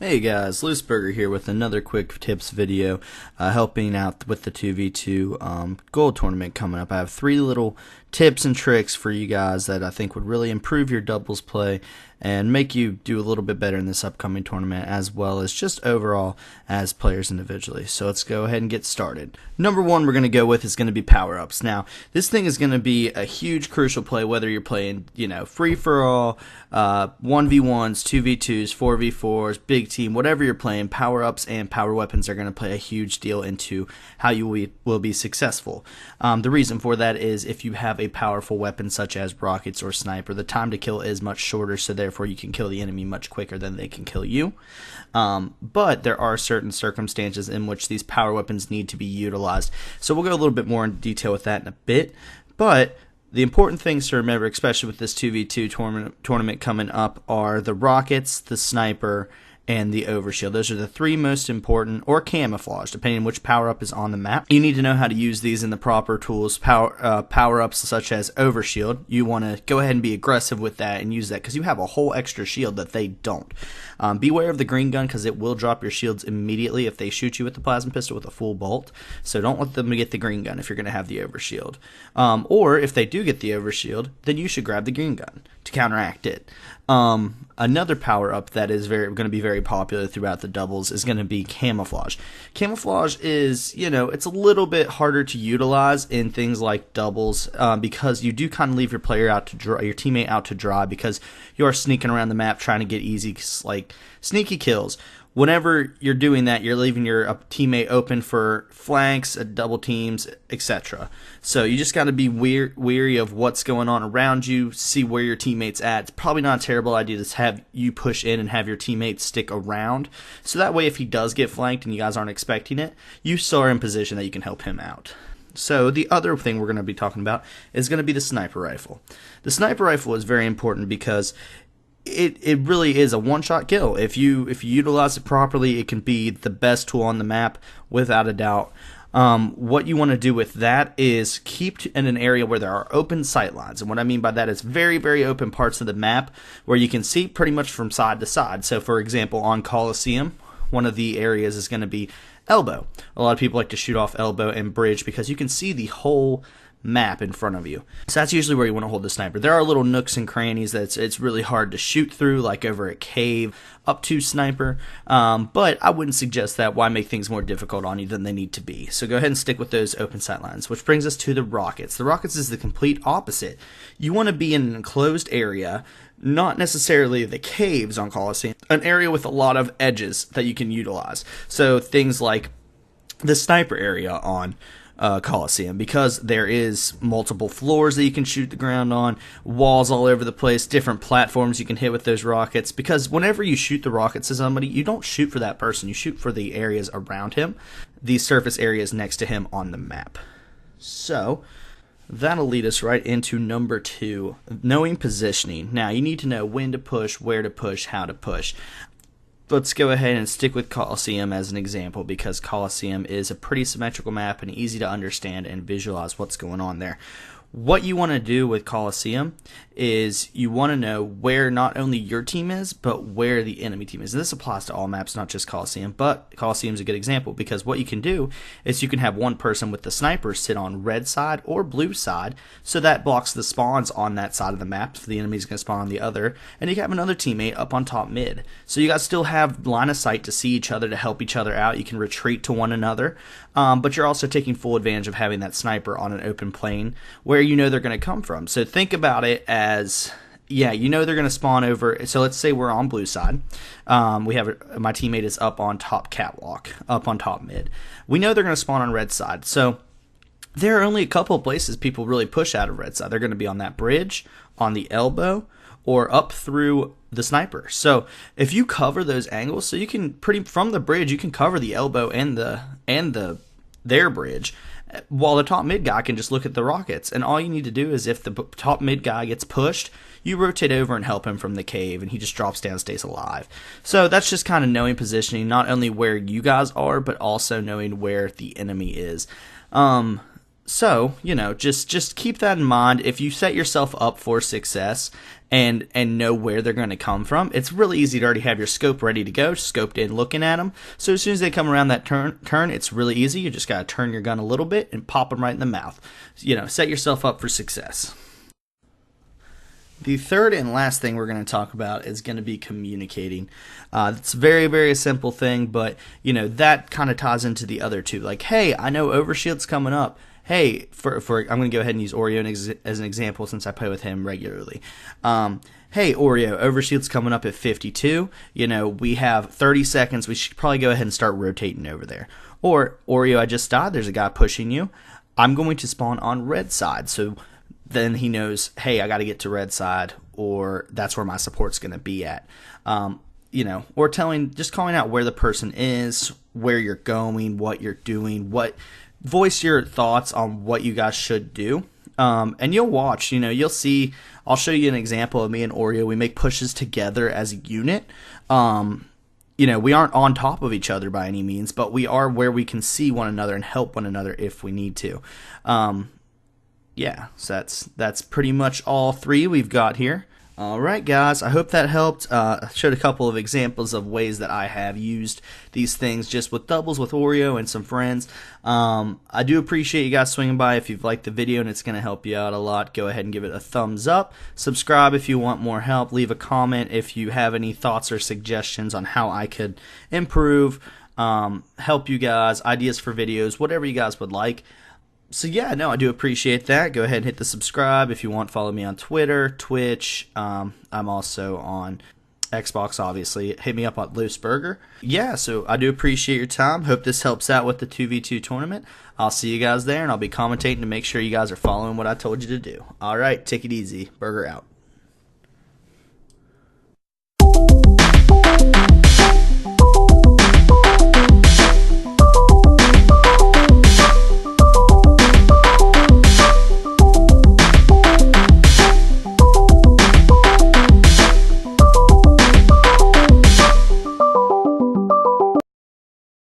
Hey guys, Looseburger here with another quick tips video helping out with the 2v2 gold tournament coming up. I have three little tips and tricks for you guys that I think would really improve your doubles play and make you do a little bit better in this upcoming tournament, as well as just overall as players individually. So let's go ahead and get started. Number one we're going to go with is going to be power-ups. Now, this thing is going to be a huge crucial play whether you're playing, free-for-all, 1v1s, 2v2s, 4v4s, big team, whatever you're playing. Power-ups and power weapons are going to play a huge deal into how you will be successful. The reason for that is if you have a powerful weapon such as rockets or sniper, the time to kill is much shorter, so therefore you can kill the enemy much quicker than they can kill you. But there are certain circumstances in which these power weapons need to be utilized. So we'll go a little bit more in detail with that in a bit. But the important things to remember, especially with this 2v2 tournament coming up, are the rockets, the sniper, and the overshield. Those are the three most important, or camouflage, depending on which power-up is on the map. You need to know how to use these in the proper tools. Power-ups such as overshield, you want to go ahead and be aggressive with that and use that because you have a whole extra shield that they don't. Beware of the green gun because it will drop your shields immediately if they shoot you with the plasma pistol with a full bolt. So don't let them get the green gun if you're going to have the overshield. Or if they do get the overshield, then you should grab the green gun to counteract it. Another power-up that is going to be very popular throughout the doubles is going to be camouflage. Camouflage is, it's a little bit harder to utilize in things like doubles because you do kind of leave your player out to dry, your teammate out to dry, because you are sneaking around the map trying to get easy, like sneaky kills. Whenever you're doing that, you're leaving your teammate open for flanks, double teams, etc. So you just got to be weary of what's going on around you, see where your teammate's at. It's probably not a terrible idea to have you push in and have your teammate stick around. So that way if he does get flanked and you guys aren't expecting it, you still are in position that you can help him out. So the other thing we're going to be talking about is going to be the sniper rifle. The sniper rifle is very important because it really is a one-shot kill. If you utilize it properly, it can be the best tool on the map without a doubt. What you want to do with that is keep in an area where there are open sight lines. And what I mean by that is very, very open parts of the map where you can see pretty much from side to side. So, for example, on Coliseum, one of the areas is going to be elbow. A lot of people like to shoot off elbow and bridge because you can see the whole map in front of you. So that's usually where you want to hold the sniper. There are little nooks and crannies that it's really hard to shoot through, like over a cave up to sniper, but I wouldn't suggest that. Why make things more difficult on you than they need to be? So go ahead and stick with those open sight lines, which brings us to the rockets. The rockets is the complete opposite. You want to be in an enclosed area, not necessarily the caves on Coliseum, an area with a lot of edges that you can utilize. So things like the sniper area on Coliseum, because there is multiple floors that you can shoot the ground on, walls all over the place, different platforms you can hit with those rockets, because whenever you shoot the rockets to somebody, you don't shoot for that person, you shoot for the areas around him, the surface areas next to him on the map. So that'll lead us right into number two, knowing positioning. Now you need to know when to push, where to push, how to push. Let's go ahead and stick with Coliseum as an example, because Coliseum is a pretty symmetrical map and easy to understand and visualize what's going on there. What you want to do with Coliseum is you want to know where not only your team is, but where the enemy team is. And this applies to all maps, not just Coliseum, but Coliseum is a good example, because what you can do is you can have one person with the sniper sit on red side or blue side, so that blocks the spawns on that side of the map if the enemy's going to spawn on the other, and you can have another teammate up on top mid. So you guys still have line of sight to see each other, to help each other out. You can retreat to one another, but you're also taking full advantage of having that sniper on an open plane where you know they're going to come from. So think about it as, they're going to spawn over. So let's say we're on blue side. We have my teammate is up on top catwalk, up on top mid. We know they're going to spawn on red side. So there are only a couple of places people really push out of red side. They're going to be on that bridge, on the elbow, or up through the sniper. So if you cover those angles, so you can from the bridge you can cover the elbow and their bridge, while the top mid guy can just look at the rockets. And all you need to do is, if the top mid guy gets pushed, you rotate over and help him from the cave, and he just drops down, stays alive. So that's just kind of knowing positioning, not only where you guys are, but also knowing where the enemy is. So, just keep that in mind. If you set yourself up for success and know where they're going to come from, it's really easy to already have your scope ready to go, scoped in, looking at them. So as soon as they come around that turn, it's really easy. You just got to turn your gun a little bit and pop them right in the mouth. Set yourself up for success. The third and last thing we're going to talk about is going to be communicating. It's a very, very simple thing, but that kind of ties into the other two. Like, hey, I know Overshield's coming up. Hey, for I'm going to go ahead and use Oreo as an example since I play with him regularly. Hey, Oreo, Overshield's coming up at 52. We have 30 seconds. We should probably go ahead and start rotating over there. Or, Oreo, I just died. There's a guy pushing you. I'm going to spawn on red side. So then he knows, hey, I got to get to red side, or that's where my support's going to be at. Or just calling out where the person is, where you're going, what you're doing, voice your thoughts on what you guys should do. And you'll watch, you'll see, I'll show you an example of me and Oreo. We make pushes together as a unit. We aren't on top of each other by any means, but we are where we can see one another and help one another if we need to. So that's pretty much all three we've got here. Alright guys, I hope that helped. I showed a couple of examples of ways that I have used these things just with doubles with Oreo and some friends. I do appreciate you guys swinging by. If you've liked the video and it's going to help you out a lot, go ahead and give it a thumbs up. Subscribe if you want more help. Leave a comment if you have any thoughts or suggestions on how I could improve, help you guys, ideas for videos, whatever you guys would like. So I do appreciate that. Go ahead and hit the subscribe. If you want, follow me on Twitter, Twitch. I'm also on Xbox, obviously. Hit me up on Loose Burger. So I do appreciate your time. Hope this helps out with the 2v2 tournament. I'll see you guys there, and I'll be commentating to make sure you guys are following what I told you to do. All right, take it easy. Burger out.